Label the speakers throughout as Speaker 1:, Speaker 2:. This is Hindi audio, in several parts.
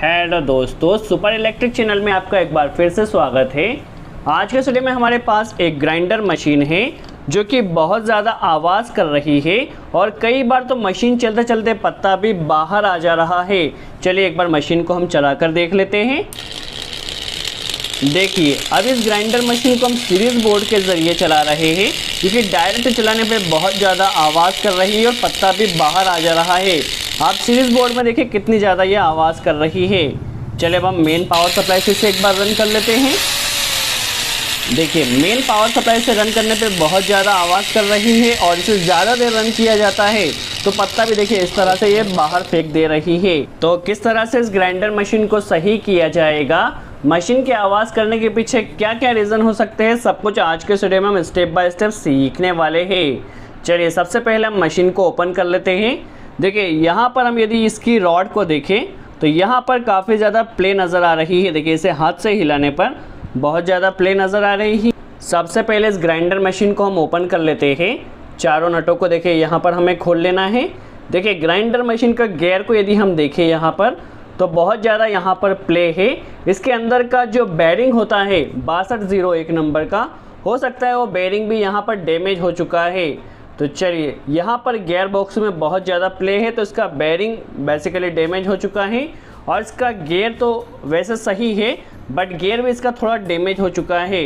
Speaker 1: हेलो दोस्तों, सुपर इलेक्ट्रिक चैनल में आपका एक बार फिर से स्वागत है। आज के वीडियो में हमारे पास एक ग्राइंडर मशीन है जो कि बहुत ज़्यादा आवाज़ कर रही है और कई बार तो मशीन चलते चलते पत्ता भी बाहर आ जा रहा है। चलिए एक बार मशीन को हम चला कर देख लेते हैं। देखिए, अब इस ग्राइंडर मशीन को हम सीरीज बोर्ड के ज़रिए चला रहे हैं क्योंकि डायरेक्ट चलाने पे बहुत ज़्यादा आवाज़ कर रही है और पत्ता भी बाहर आ जा रहा है। आप सीरीज बोर्ड में देखिए कितनी ज़्यादा ये आवाज़ कर रही है। चलिए अब हम मेन पावर सप्लाई से एक बार रन कर लेते हैं। देखिए, मेन पावर सप्लाई से रन करने पे बहुत ज़्यादा आवाज़ कर रही है और इसे ज़्यादा देर रन किया जाता है तो पत्ता भी देखिए इस तरह से ये बाहर फेंक दे रही है। तो किस तरह से इस ग्राइंडर मशीन को सही किया जाएगा, मशीन की आवाज़ करने के पीछे क्या क्या रीज़न हो सकते हैं, सब कुछ आज के वीडियो में हम स्टेप बाय स्टेप सीखने वाले हैं। चलिए सबसे पहले हम मशीन को ओपन कर लेते हैं। देखिए यहाँ पर हम यदि इसकी रॉड को देखें तो यहाँ पर काफ़ी ज़्यादा प्ले नज़र आ रही है। देखिए इसे हाथ से हिलाने पर बहुत ज़्यादा प्ले नज़र आ रही है। सबसे पहले इस ग्राइंडर मशीन को हम ओपन कर लेते हैं। चारों नटों को देखिए यहाँ पर हमें खोल लेना है। देखिए ग्राइंडर मशीन का गियर को यदि हम देखें यहाँ पर तो बहुत ज़्यादा यहाँ पर प्ले है। इसके अंदर का जो बेरिंग होता है 6201 नंबर का, हो सकता है वो बेरिंग भी यहाँ पर डैमेज हो चुका है। तो चलिए यहाँ पर गियर बॉक्स में बहुत ज़्यादा प्ले है तो इसका बेरिंग बेसिकली डैमेज हो चुका है और इसका गियर तो वैसे सही है बट गियर भी इसका थोड़ा डैमेज हो चुका है।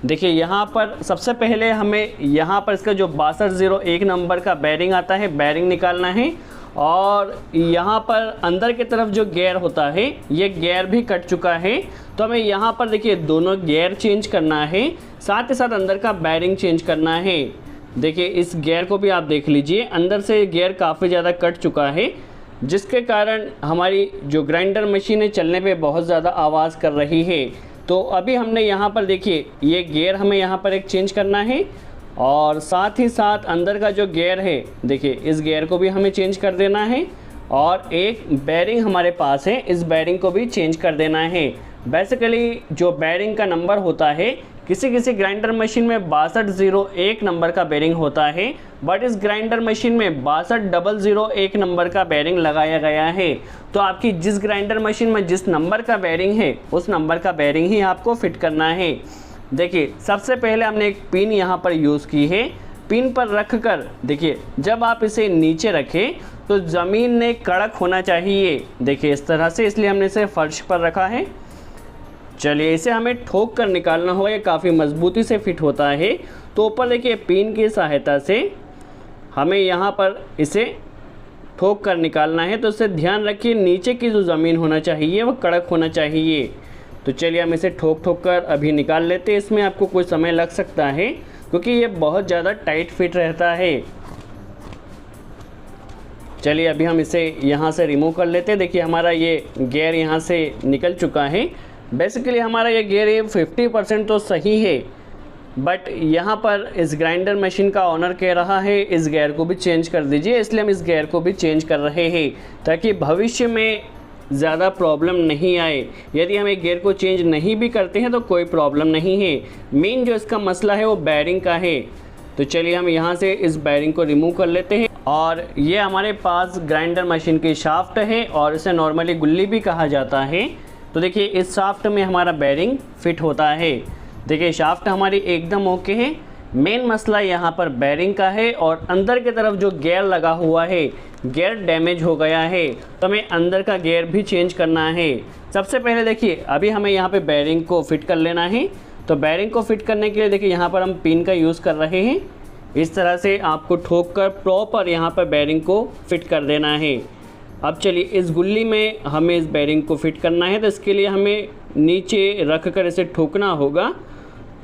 Speaker 1: देखिए यहाँ पर सबसे पहले हमें यहाँ पर इसका जो 6201 नंबर का बेरिंग आता है, बेरिंग निकालना है और यहाँ पर अंदर की तरफ जो गियर होता है ये गियर भी कट चुका है तो हमें यहाँ पर देखिए दोनों गियर चेंज करना है, साथ ही साथ अंदर का बेरिंग चेंज करना है। देखिए इस गियर को भी आप देख लीजिए, अंदर से गियर काफ़ी ज़्यादा कट चुका है जिसके कारण हमारी जो ग्राइंडर मशीन है चलने पे बहुत ज़्यादा आवाज़ कर रही है। तो अभी हमने यहाँ पर देखिए ये गियर हमें यहाँ पर एक चेंज करना है और साथ ही साथ अंदर का जो गियर है देखिए इस गियर को भी हमें चेंज कर देना है और एक बेरिंग हमारे पास है, इस बेरिंग को भी चेंज कर देना है। बेसिकली जो बेरिंग का नंबर होता है किसी किसी ग्राइंडर मशीन में 6201 नंबर का बेरिंग होता है बट इस ग्राइंडर मशीन में 62001 नंबर का बेरिंग लगाया गया है। तो आपकी जिस ग्राइंडर मशीन में जिस नंबर का बेरिंग है उस नंबर का बेरिंग ही आपको फिट करना है। देखिए सबसे पहले हमने एक पिन यहाँ पर यूज़ की है। पिन पर रख कर देखिए जब आप इसे नीचे रखें तो ज़मीन ने कड़क होना चाहिए। देखिए इस तरह से, इसलिए हमने इसे फर्श पर रखा है। चलिए इसे हमें ठोक कर निकालना होगा, ये काफ़ी मजबूती से फिट होता है। तो ऊपर देखिए पिन की सहायता से हमें यहाँ पर इसे ठोक कर निकालना है। तो इससे ध्यान रखिए नीचे की जो ज़मीन होना चाहिए वो कड़क होना चाहिए। तो चलिए हम इसे ठोक ठोक कर अभी निकाल लेते हैं। इसमें आपको कुछ समय लग सकता है क्योंकि ये बहुत ज़्यादा टाइट फिट रहता है। चलिए अभी हम इसे यहाँ से रिमूव कर लेते हैं। देखिए हमारा ये गियर यहाँ से निकल चुका है। बेसिकली हमारा ये गियर 50% तो सही है बट यहाँ पर इस ग्राइंडर मशीन का ओनर कह रहा है इस गियर को भी चेंज कर दीजिए, इसलिए हम इस गियर को भी चेंज कर रहे हैं ताकि भविष्य में ज़्यादा प्रॉब्लम नहीं आए। यदि हम एक गियर को चेंज नहीं भी करते हैं तो कोई प्रॉब्लम नहीं है। मेन जो इसका मसला है वो बेरिंग का है। तो चलिए हम यहाँ से इस बेरिंग को रिमूव कर लेते हैं और ये हमारे पास ग्राइंडर मशीन की शाफ्ट है और इसे नॉर्मली गुल्ली भी कहा जाता है। तो देखिए इस शाफ्ट में हमारा बेरिंग फिट होता है। देखिए शाफ्ट हमारी एकदम ओके है। मेन मसला यहाँ पर बेरिंग का है और अंदर की तरफ जो गियर लगा हुआ है गियर डैमेज हो गया है तो हमें अंदर का गियर भी चेंज करना है। सबसे पहले देखिए अभी हमें यहाँ पे बेरिंग को फिट कर लेना है। तो बेरिंग को फिट करने के लिए देखिए यहाँ पर हम पिन का यूज़ कर रहे हैं। इस तरह से आपको ठोक कर प्रॉपर यहाँ पर बेरिंग को फिट कर देना है। अब चलिए इस गुल्ली में हमें इस बेरिंग को फिट करना है तो इसके लिए हमें नीचे रख कर इसे ठोकना होगा।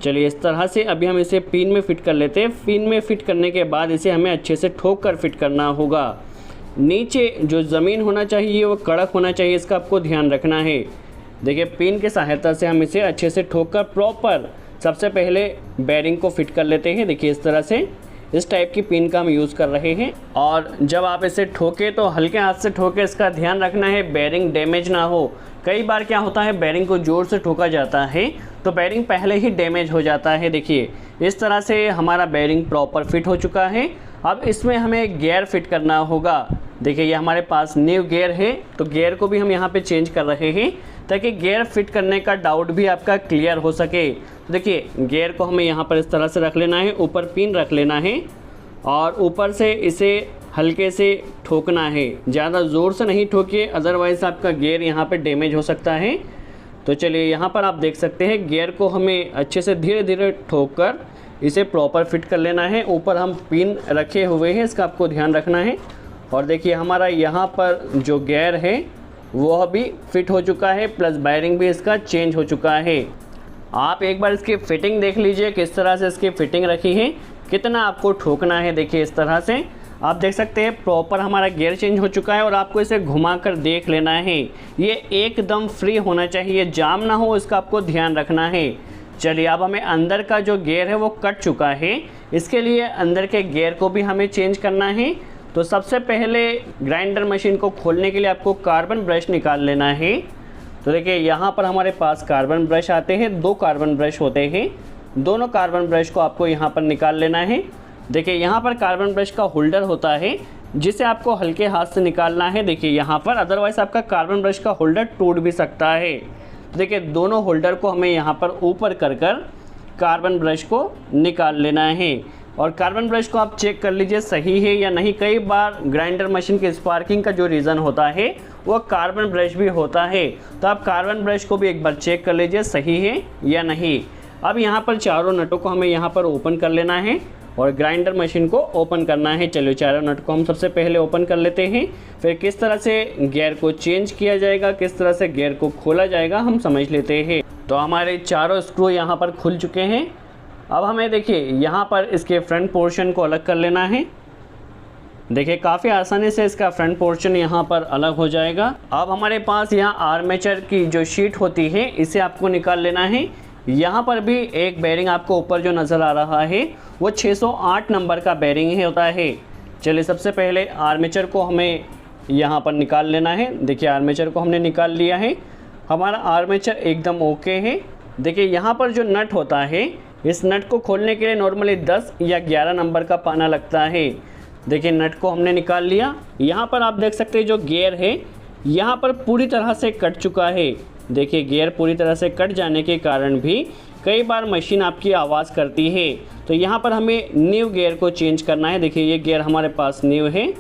Speaker 1: चलिए इस तरह से अभी हम इसे पिन में फ़िट कर लेते हैं। पिन में फ़िट करने के बाद इसे हमें अच्छे से ठोक कर फिट करना होगा। नीचे जो ज़मीन होना चाहिए वो कड़क होना चाहिए, इसका आपको ध्यान रखना है। देखिए पिन की सहायता से हम इसे अच्छे से ठोक कर प्रॉपर सबसे पहले बेरिंग को फिट कर लेते हैं। देखिए इस तरह से इस टाइप की पिन का हम यूज़ कर रहे हैं और जब आप इसे ठोके तो हल्के हाथ से ठोके, इसका ध्यान रखना है बेरिंग डैमेज ना हो। कई बार क्या होता है बेरिंग को ज़ोर से ठोका जाता है तो बेरिंग पहले ही डैमेज हो जाता है। देखिए इस तरह से हमारा बेरिंग प्रॉपर फिट हो चुका है। अब इसमें हमें गियर फिट करना होगा। देखिए ये हमारे पास न्यू गियर है, तो गियर को भी हम यहाँ पे चेंज कर रहे हैं ताकि गियर फिट करने का डाउट भी आपका क्लियर हो सके। तो देखिए गियर को हमें यहाँ पर इस तरह से रख लेना है, ऊपर पिन रख लेना है और ऊपर से इसे हल्के से ठोकना है, ज़्यादा ज़ोर से नहीं ठोकिए, अदरवाइज़ आपका गियर यहाँ पे डैमेज हो सकता है। तो चलिए यहाँ पर आप देख सकते हैं गियर को हमें अच्छे से धीरे धीरे ठोक कर इसे प्रॉपर फिट कर लेना है। ऊपर हम पिन रखे हुए हैं, इसका आपको ध्यान रखना है। और देखिए हमारा यहाँ पर जो गियर है वो भी फिट हो चुका है, प्लस वायरिंग भी इसका चेंज हो चुका है। आप एक बार इसकी फ़िटिंग देख लीजिए किस तरह से इसकी फ़िटिंग रखी है, कितना आपको ठोकना है। देखिए इस तरह से आप देख सकते हैं प्रॉपर हमारा गियर चेंज हो चुका है और आपको इसे घुमाकर देख लेना है। ये एकदम फ्री होना चाहिए, जाम ना हो, इसका आपको ध्यान रखना है। चलिए अब हमें अंदर का जो गियर है वो कट चुका है, इसके लिए अंदर के गियर को भी हमें चेंज करना है। तो सबसे पहले ग्राइंडर मशीन को खोलने के लिए आपको कार्बन ब्रश निकाल लेना है। तो देखिए यहाँ पर हमारे पास कार्बन ब्रश आते हैं, 2 कार्बन ब्रश होते हैं, दोनों कार्बन ब्रश को आपको यहाँ पर निकाल लेना है। देखिए यहाँ पर कार्बन ब्रश का होल्डर होता है जिसे आपको हल्के हाथ से निकालना है। देखिए यहाँ पर, अदरवाइज़ आपका कार्बन ब्रश का होल्डर टूट भी सकता है। तो देखिए दोनों होल्डर को हमें यहाँ पर ऊपर कर कार्बन ब्रश को निकाल लेना है। और कार्बन ब्रश को आप चेक कर लीजिए सही है या नहीं। कई बार ग्राइंडर मशीन के स्पार्किंग का जो रीज़न होता है वो कार्बन ब्रश भी होता है, तो आप कार्बन ब्रश को भी एक बार चेक कर लीजिए सही है या नहीं। अब यहाँ पर चारों नटों को हमें यहाँ पर ओपन कर लेना है और ग्राइंडर मशीन को ओपन करना है। चलिए चारों नट को हम सबसे पहले ओपन कर लेते हैं, फिर किस तरह से गियर को चेंज किया जाएगा, किस तरह से गियर को खोला जाएगा हम समझ लेते हैं। तो हमारे चारों स्क्रू यहाँ पर खुल चुके हैं। अब हमें देखिए यहाँ पर इसके फ्रंट पोर्शन को अलग कर लेना है। देखिए काफ़ी आसानी से इसका फ्रंट पोर्शन यहाँ पर अलग हो जाएगा। अब हमारे पास यहाँ आर्मेचर की जो शीट होती है इसे आपको निकाल लेना है। यहाँ पर भी एक बेरिंग आपको ऊपर जो नज़र आ रहा है वो 608 नंबर का बेरिंग ही होता है। चलिए सबसे पहले आर्मेचर को हमें यहाँ पर निकाल लेना है। देखिए आर्मेचर को हमने निकाल लिया है, हमारा आर्मेचर एकदम ओके है। देखिए यहाँ पर जो नट होता है इस नट को खोलने के लिए नॉर्मली 10 या 11 नंबर का पाना लगता है। देखिए नट को हमने निकाल लिया। यहाँ पर आप देख सकते हैं जो गियर है यहाँ पर पूरी तरह से कट चुका है। देखिए गियर पूरी तरह से कट जाने के कारण भी कई बार मशीन आपकी आवाज़ करती है। तो यहाँ पर हमें न्यू गियर को चेंज करना है। देखिए ये गियर हमारे पास न्यू है,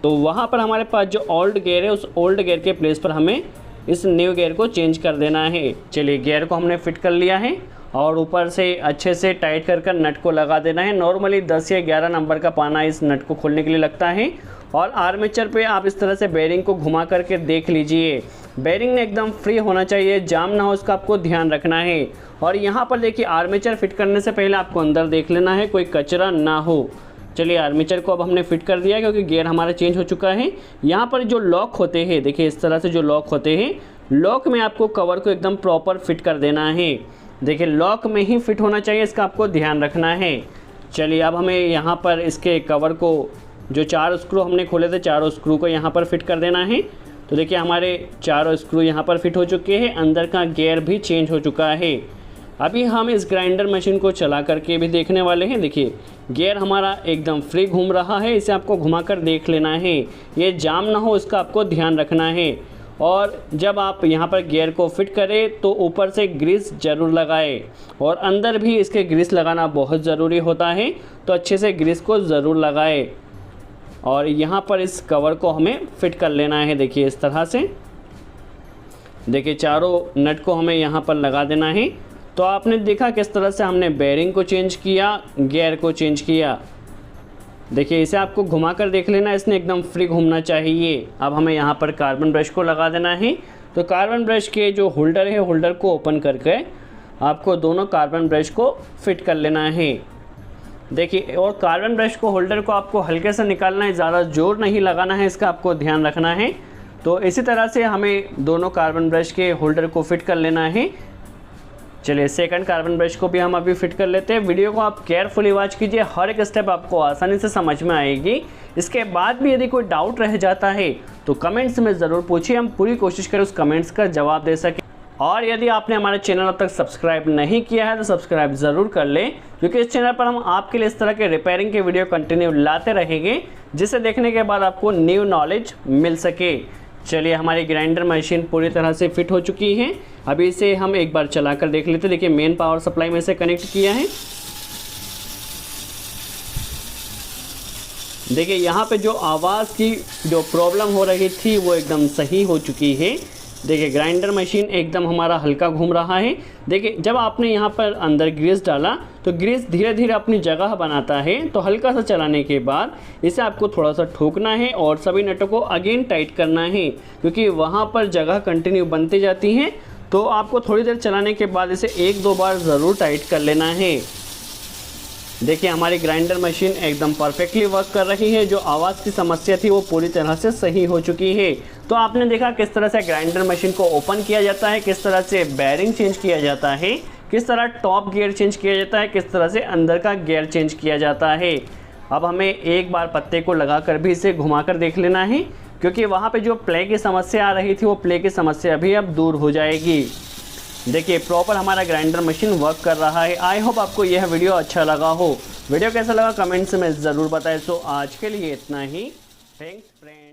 Speaker 1: तो वहाँ पर हमारे पास जो ओल्ड गियर है उस ओल्ड गियर के प्लेस पर हमें इस न्यू गियर को चेंज कर देना है। चलिए गियर को हमने फिट कर लिया है और ऊपर से अच्छे से टाइट कर नट को लगा देना है। नॉर्मली 10 या 11 नंबर का पाना इस नट को खोलने के लिए लगता है। और आर्मेचर पे आप इस तरह से बेरिंग को घुमा करके देख लीजिए, बेरिंग ने एकदम फ्री होना चाहिए, जाम ना हो, इसका आपको ध्यान रखना है। और यहाँ पर देखिए आर्मेचर फिट करने से पहले आपको अंदर देख लेना है कोई कचरा ना हो। चलिए आर्मेचर को अब हमने फिट कर दिया क्योंकि गियर हमारा चेंज हो चुका है। यहाँ पर जो लॉक होते हैं, देखिए इस तरह से जो लॉक होते हैं, लॉक में आपको कवर को एकदम प्रॉपर फिट कर देना है। देखिए लॉक में ही फिट होना चाहिए, इसका आपको ध्यान रखना है। चलिए अब हमें यहाँ पर इसके कवर को, जो 4 स्क्रू हमने खोले थे, चारों स्क्रू को यहाँ पर फिट कर देना है। तो देखिए हमारे चारों स्क्रू यहाँ पर फिट हो चुके हैं, अंदर का गियर भी चेंज हो चुका है। अभी हम इस ग्राइंडर मशीन को चला करके भी देखने वाले हैं। देखिए गियर हमारा एकदम फ्री घूम रहा है, इसे आपको घुमाकर देख लेना है, ये जाम ना हो, इसका आपको ध्यान रखना है। और जब आप यहाँ पर गियर को फिट करें तो ऊपर से ग्रीस ज़रूर लगाएं और अंदर भी इसके ग्रीस लगाना बहुत ज़रूरी होता है, तो अच्छे से ग्रीस को ज़रूर लगाएं। और यहाँ पर इस कवर को हमें फिट कर लेना है। देखिए इस तरह से, देखिए चारों नट को हमें यहाँ पर लगा देना है। तो आपने देखा किस तरह से हमने बेरिंग को चेंज किया, गियर को चेंज किया। देखिए इसे आपको घुमाकर देख लेना, इसने एकदम फ्री घूमना चाहिए। अब हमें यहाँ पर कार्बन ब्रश को लगा देना है। तो कार्बन ब्रश के जो होल्डर है, होल्डर को ओपन करके आपको दोनों कार्बन ब्रश को फिट कर लेना है। देखिए और कार्बन ब्रश को, होल्डर को आपको हल्के से निकालना है, ज़्यादा जोर नहीं लगाना है, इसका आपको ध्यान रखना है। तो इसी तरह से हमें दोनों कार्बन ब्रश के होल्डर को फिट कर लेना है। चलिए सेकंड कार्बन ब्रश को भी हम अभी फिट कर लेते हैं। वीडियो को आप केयरफुली वॉच कीजिए, हर एक स्टेप आपको आसानी से समझ में आएगी। इसके बाद भी यदि कोई डाउट रह जाता है तो कमेंट्स में ज़रूर पूछिए, हम पूरी कोशिश करें उस कमेंट्स का जवाब दे सकें। और यदि आपने हमारे चैनल अब तक सब्सक्राइब नहीं किया है तो सब्सक्राइब ज़रूर कर लें, क्योंकि इस चैनल पर हम आपके लिए इस तरह के रिपेयरिंग के वीडियो कंटिन्यू लाते रहेंगे, जिसे देखने के बाद आपको न्यू नॉलेज मिल सके। चलिए, हमारी ग्राइंडर मशीन पूरी तरह से फिट हो चुकी है। अभी इसे हम एक बार चला कर देख लेते हैं। देखिए, मेन पावर सप्लाई में से कनेक्ट किया है। देखिए, यहाँ पे जो आवाज़ की जो प्रॉब्लम हो रही थी वो एकदम सही हो चुकी है। देखिए, ग्राइंडर मशीन एकदम हमारा हल्का घूम रहा है। देखिए, जब आपने यहाँ पर अंदर ग्रीस डाला तो ग्रीस धीरे धीरे अपनी जगह बनाता है, तो हल्का सा चलाने के बाद इसे आपको थोड़ा सा ठोकना है और सभी नटों को अगेन टाइट करना है, क्योंकि वहाँ पर जगह कंटिन्यू बनती जाती है। तो आपको थोड़ी देर चलाने के बाद इसे 1-2 बार ज़रूर टाइट कर लेना है। देखिए, हमारी ग्राइंडर मशीन एकदम परफेक्टली वर्क कर रही है। जो आवाज़ की समस्या थी वो पूरी तरह से सही हो चुकी है। तो आपने देखा किस तरह से ग्राइंडर मशीन को ओपन किया जाता है, किस तरह से बेयरिंग चेंज किया जाता है, किस तरह टॉप गियर चेंज किया जाता है, किस तरह से अंदर का गियर चेंज किया जाता है। अब हमें एक बार पत्ते को लगा कर भी इसे घुमा कर देख लेना है, क्योंकि वहाँ पर जो प्ले की समस्या आ रही थी वो प्ले की समस्या भी अब दूर हो जाएगी। देखिए, प्रॉपर हमारा ग्राइंडर मशीन वर्क कर रहा है। आई होप आपको यह वीडियो अच्छा लगा हो। वीडियो कैसा लगा कमेंट्स में ज़रूर बताएं। सो आज के लिए इतना ही। Thanks friends.